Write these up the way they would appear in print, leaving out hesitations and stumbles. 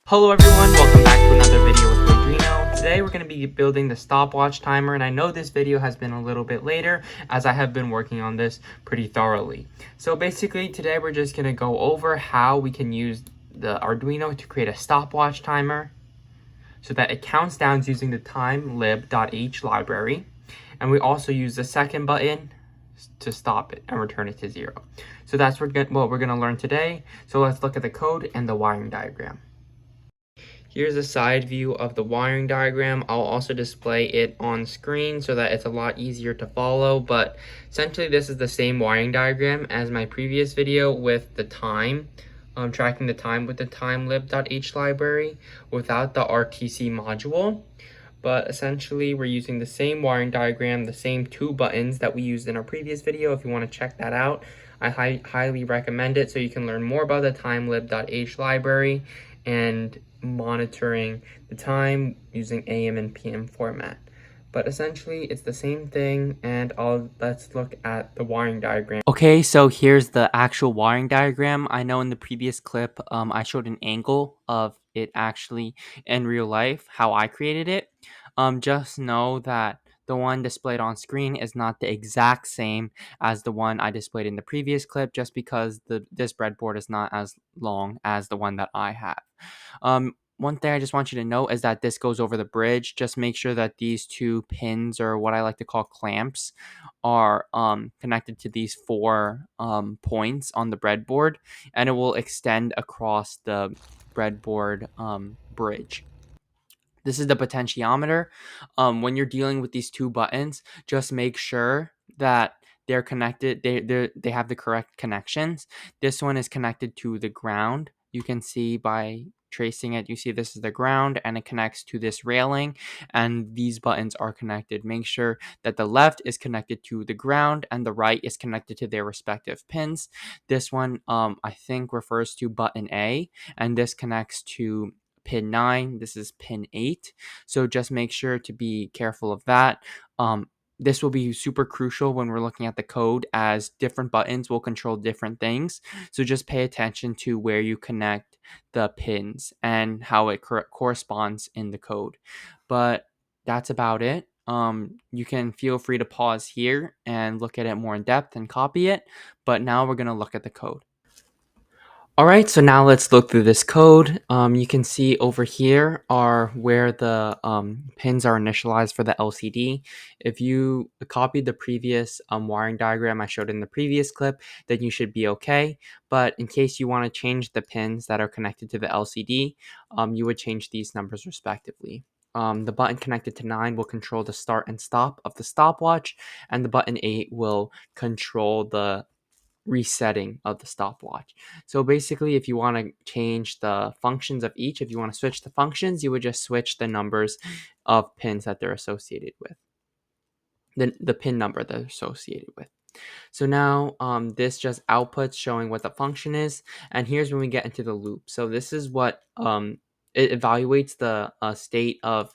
Hello everyone, welcome back to another video with Arduino. Today we're going to be building the stopwatch timer, and I know this video has been a little bit later as I have been working on this pretty thoroughly. So basically today we're just going to go over how we can use the Arduino to create a stopwatch timer so that it counts down using the timelib.h library, and we also use the second button to stop it and return it to 0. So that's what we're going to learn today. So let's look at the code and the wiring diagram. Here's a side view of the wiring diagram. I'll also display it on screen so that it's a lot easier to follow, but essentially this is the same wiring diagram as my previous video with the time, tracking the time with the timelib.h library without the RTC module. But essentially we're using the same wiring diagram, the same two buttons that we used in our previous video. If you want to check that out, I highly recommend it so you can learn more about the timelib.h library and monitoring the time using AM and PM format. But essentially it's the same thing, and let's look at the wiring diagram. Okay, so here's the actual wiring diagram. I know in the previous clip I showed an angle of it actually in real life, how I created it. Just know that the one displayed on screen is not the exact same as the one I displayed in the previous clip, just because this breadboard is not as long as the one that I have. One thing I just want you to know is that this goes over the bridge. Just make sure that these two pins, or what I like to call clamps, are connected to these four points on the breadboard, and it will extend across the breadboard bridge. This is the potentiometer. When you're dealing with these two buttons, just make sure that they're connected. They have the correct connections. This one is connected to the ground. You can see by tracing it, you see this is the ground and it connects to this railing, and these buttons are connected. Make sure that the left is connected to the ground and the right is connected to their respective pins. This one I think refers to button A, and this connects to pin 9. This is pin 8. So just make sure to be careful of that. This will be super crucial when we're looking at the code, as different buttons will control different things. So just pay attention to where you connect the pins and how it corresponds in the code. But that's about it. You can feel free to pause here and look at it more in depth and copy it. But now we're going to look at the code. Alright, so now let's look through this code. You can see over here are where the pins are initialized for the LCD. If you copied the previous wiring diagram I showed in the previous clip, then you should be okay. But in case you want to change the pins that are connected to the LCD, you would change these numbers respectively. The button connected to 9 will control the start and stop of the stopwatch, and the button 8 will control the resetting of the stopwatch. So basically, if you want to change the functions of each, if you want to switch the functions, you would just switch the numbers of pins that they're associated with, the pin number they're associated with. So now this just outputs showing what the function is, and here's when we get into the loop. So this is what it evaluates the state of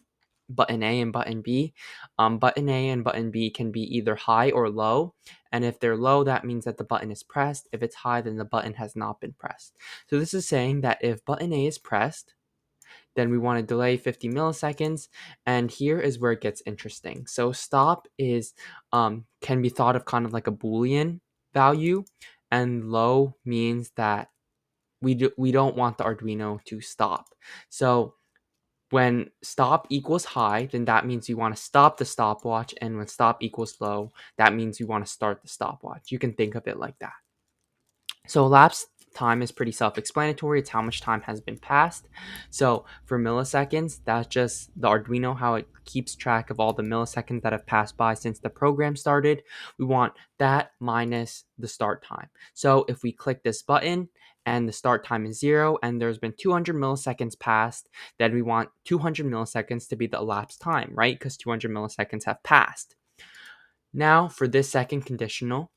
button A and button B. Button A and button B can be either high or low, and if they're low, that means that the button is pressed. If it's high, then the button has not been pressed. So this is saying that if button A is pressed, then we want to delay 50 milliseconds, and here is where it gets interesting. So stop is can be thought of kind of like a Boolean value, and low means that we don't want the Arduino to stop. So when stop equals high, then that means you want to stop the stopwatch, and when stop equals low, that means you want to start the stopwatch. You can think of it like that. So elapsed time is pretty self-explanatory. It's how much time has been passed. So for milliseconds, that's just the Arduino, how it keeps track of all the milliseconds that have passed by since the program started. We want that minus the start time. So if we click this button and the start time is 0 and there's been 200 milliseconds passed, then we want 200 milliseconds to be the elapsed time, right? Because 200 milliseconds have passed. Now for this second conditional,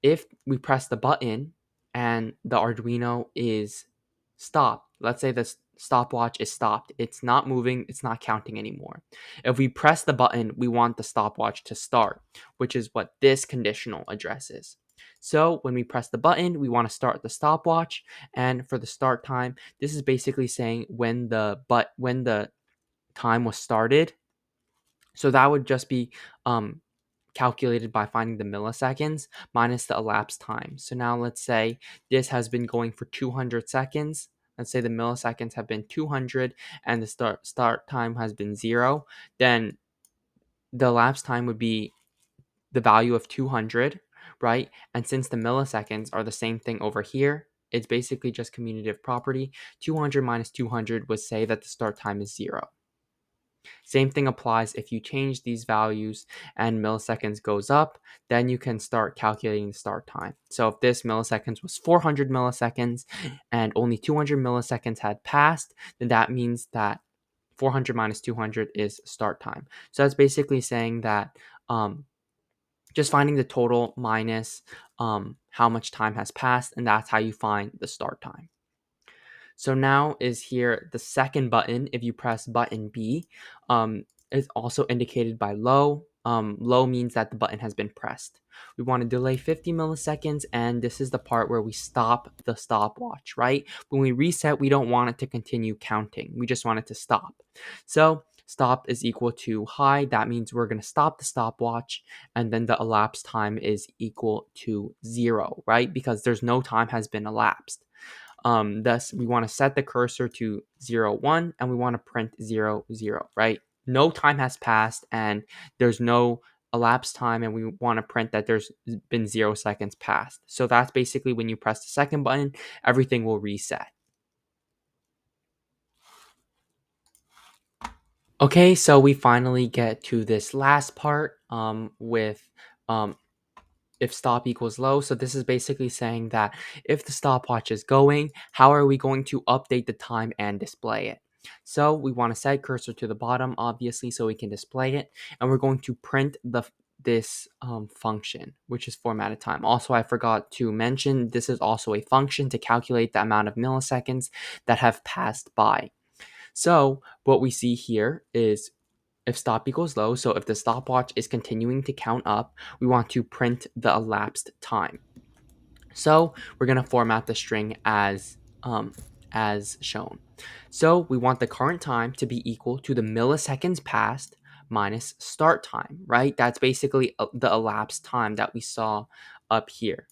if we press the button and the Arduino is stopped, let's say the stopwatch is stopped, it's not moving, it's not counting anymore. If we press the button, we want the stopwatch to start, which is what this conditional addresses. So when we press the button, we want to start the stopwatch. And for the start time, this is basically saying when the time was started. So that would just be calculated by finding the milliseconds minus the elapsed time. So now let's say this has been going for 200 seconds. Let's say the milliseconds have been 200 and the start time has been 0. Then the elapsed time would be the value of 200, right? And since the milliseconds are the same thing over here, it's basically just commutative property. 200 minus 200 would say that the start time is 0. Same thing applies if you change these values and milliseconds goes up, then you can start calculating the start time. So if this milliseconds was 400 milliseconds and only 200 milliseconds had passed, then that means that 400 minus 200 is start time. So that's basically saying that just finding the total minus how much time has passed, and that's how you find the start time. So now is here the second button. If you press button B, it's also indicated by low. Low means that the button has been pressed. We want to delay 50 milliseconds, and this is the part where we stop the stopwatch, right? When we reset, we don't want it to continue counting. We just want it to stop. So stop is equal to high. That means we're going to stop the stopwatch, and then the elapsed time is equal to 0, right? Because there's no time has been elapsed. Thus, we want to set the cursor to 0, 1, and we want to print 0, 0, right? No time has passed, and there's no elapsed time, and we want to print that there's been 0 seconds passed. So that's basically when you press the second button, everything will reset. Okay, so we finally get to this last part with um, if stop equals low. So this is basically saying that if the stopwatch is going, how are we going to update the time and display it? So we want to set cursor to the bottom, obviously, so we can display it. And we're going to print this function, which is formatted time. Also, I forgot to mention, this is also a function to calculate the amount of milliseconds that have passed by. So what we see here is if stop equals low, so if the stopwatch is continuing to count up, we want to print the elapsed time. So we're going to format the string as shown. So we want the current time to be equal to the milliseconds passed minus start time, right? That's basically the elapsed time that we saw up here.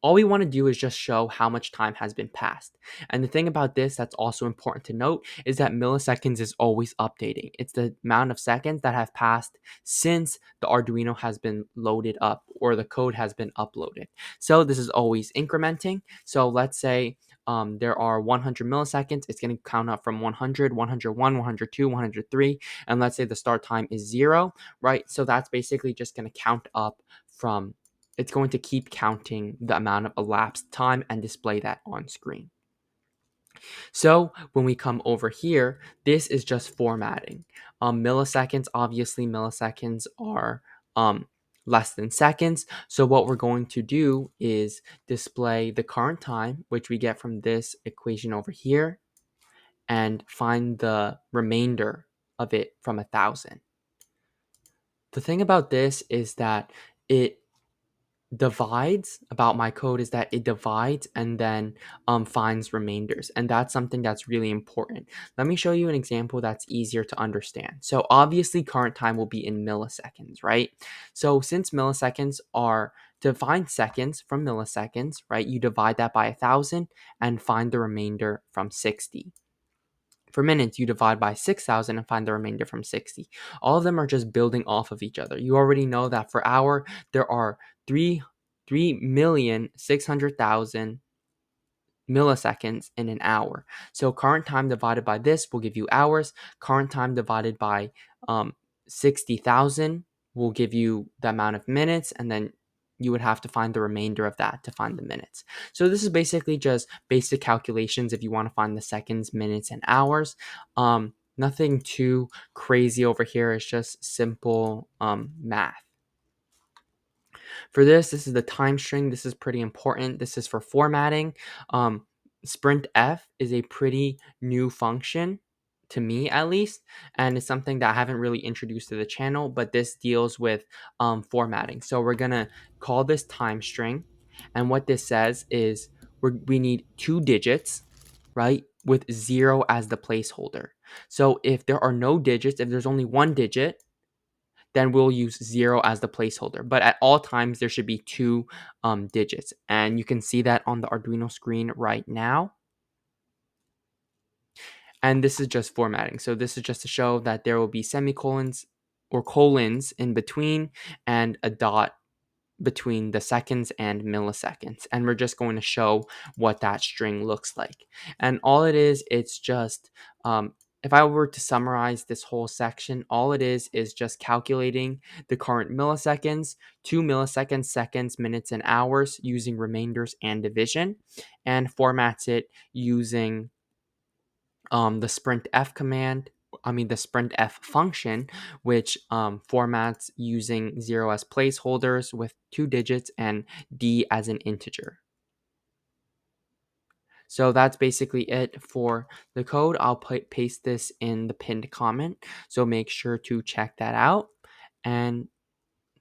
All we want to do is just show how much time has been passed. And the thing about this that's also important to note is that milliseconds is always updating. It's the amount of seconds that have passed since the Arduino has been loaded up or the code has been uploaded. So this is always incrementing. So let's say there are 100 milliseconds. It's going to count up from 100, 101, 102, 103. And let's say the start time is 0, right? So that's basically just going to count up from it's going to keep counting the amount of elapsed time and display that on screen. So when we come over here, this is just formatting. Milliseconds, obviously milliseconds are less than seconds. So what we're going to do is display the current time, which we get from this equation over here, and find the remainder of it from 1,000. The thing about this is that it divides about my code is that it divides and then finds remainders, and that's something that's really important. Let me show you an example that's easier to understand. So obviously current time will be in milliseconds, right? So since milliseconds are to find seconds from milliseconds, right, you divide that by 1,000 and find the remainder from 60. For minutes, you divide by 6,000 and find the remainder from 60. All of them are just building off of each other. You already know that for hour, there are 3,600,000 milliseconds in an hour. So current time divided by this will give you hours. Current time divided by 60,000 will give you the amount of minutes, and then you would have to find the remainder of that to find the minutes. So this is basically just basic calculations if you want to find the seconds, minutes, and hours. Nothing too crazy over here. It's just simple math. For this is the time string. This is pretty important. This is for formatting. Sprintf is a pretty new function to me at least, and it's something that I haven't really introduced to the channel, but this deals with formatting. So we're gonna call this time string, And what this says is we need 2 digits, right, with 0 as the placeholder. So if there are no digits, if there's only 1 digit, then we'll use 0 as the placeholder. But at all times, there should be 2 digits. And you can see that on the Arduino screen right now. And this is just formatting. So this is just to show that there will be semicolons or colons in between and a dot between the seconds and milliseconds. And we're just going to show what that string looks like. And all it is, it's just, if I were to summarize this whole section, all it is just calculating the current milliseconds, 2 milliseconds, seconds, minutes, and hours using remainders and division, and formats it using the sprintf command, the sprintf function, which formats using 0 as placeholders with 2 digits and d as an integer. So that's basically it for the code. I'll paste this in the pinned comment, so make sure to check that out. And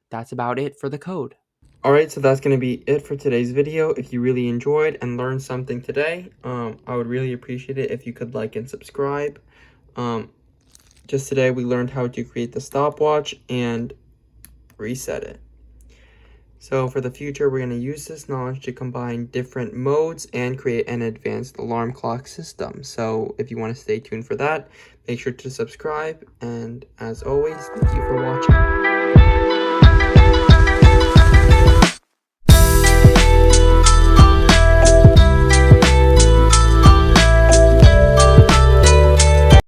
that's about it for the code. Alright, so that's going to be it for today's video. If you really enjoyed and learned something today, I would really appreciate it if you could like and subscribe. Just today we learned how to create the stopwatch and reset it. So for the future, we're going to use this knowledge to combine different modes and create an advanced alarm clock system. So if you want to stay tuned for that, make sure to subscribe. And as always, thank you for watching.